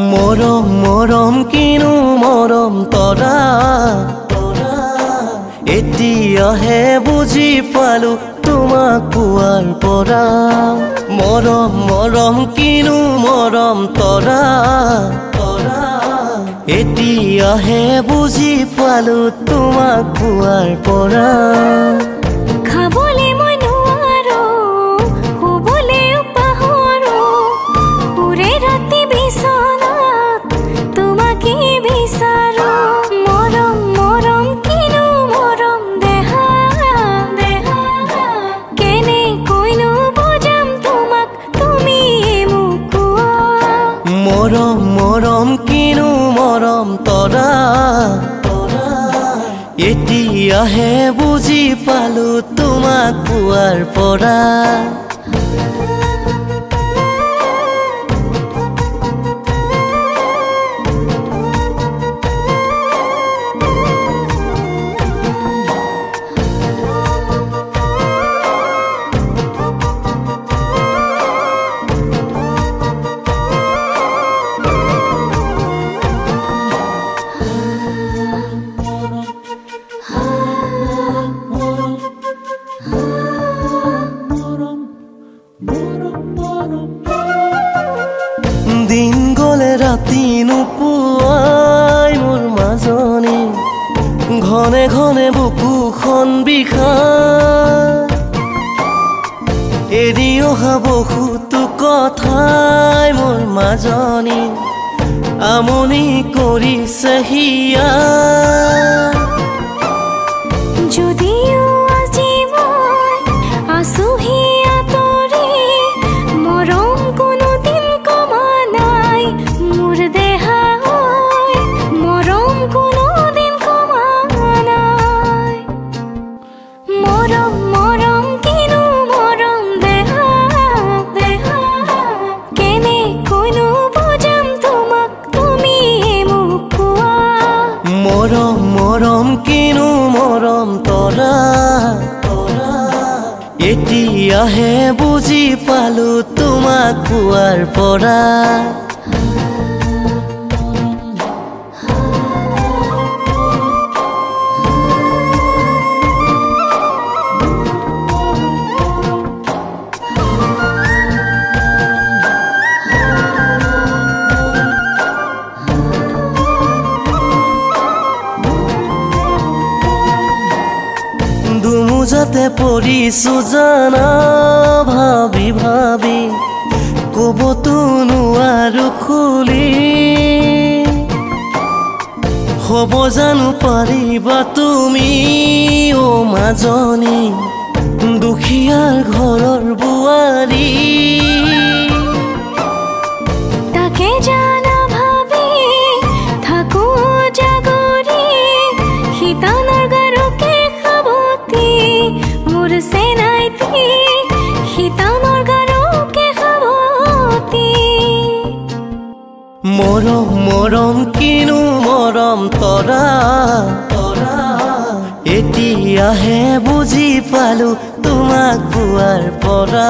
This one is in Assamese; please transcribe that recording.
মৰম মৰম কিনো মৰম তৰা এতিয়াহে বুজি পালো তোমাক পোৱাৰ পৰা মৰম মৰম কিনো মৰম তৰা এতিয়াহে বুজি পালো তোমাক পোৱাৰ পৰা মৰম মৰম কিনো মৰম তৰা এতিয়াহে বুজি পালো তোমাক পোৱাৰ পৰা দিন গলে ৰাতি নোপোৱাই মোৰ মাজনী ঘনে ঘনে বুকুখন বিষায় এৰি অহা বহুতো কথাই মোৰ মাজনী আমনি কৰিছে হিয়া যদিও আজি মই আছোহি আঁতৰি মৰম কোনোদিন কমা নাই মোৰ দেহা মৰম কোনোদিন কমা নাই মৰম মৰম কিনো মৰম দেহা দেহা কেনে কৈনো বুজাম তোমাক তুমি মোক কোৱা মৰম মৰম কিনো মৰম তৰা এতিয়াহে বুজি পালো তোমাক পোৱাৰ পৰা দুমুজাতে পৰিছো জানা ভাবি ভাবি কবতো নোৱাৰো খুলি হ'ব জানো পাৰিবা তুমি অ মাজনী দুখীয়াৰ ঘৰৰ বোৱাৰী তাকে জানা ভাবি থাকো জাগৰি শীতানৰ গাৰুকে খাবতি মোৰ সেনাইতি শীতানৰ গাৰুকে খাবতি মৰম মৰম কিনো মৰম তৰা এতিয়াহে বুজি পালো তোমাক পোৱাৰ পৰা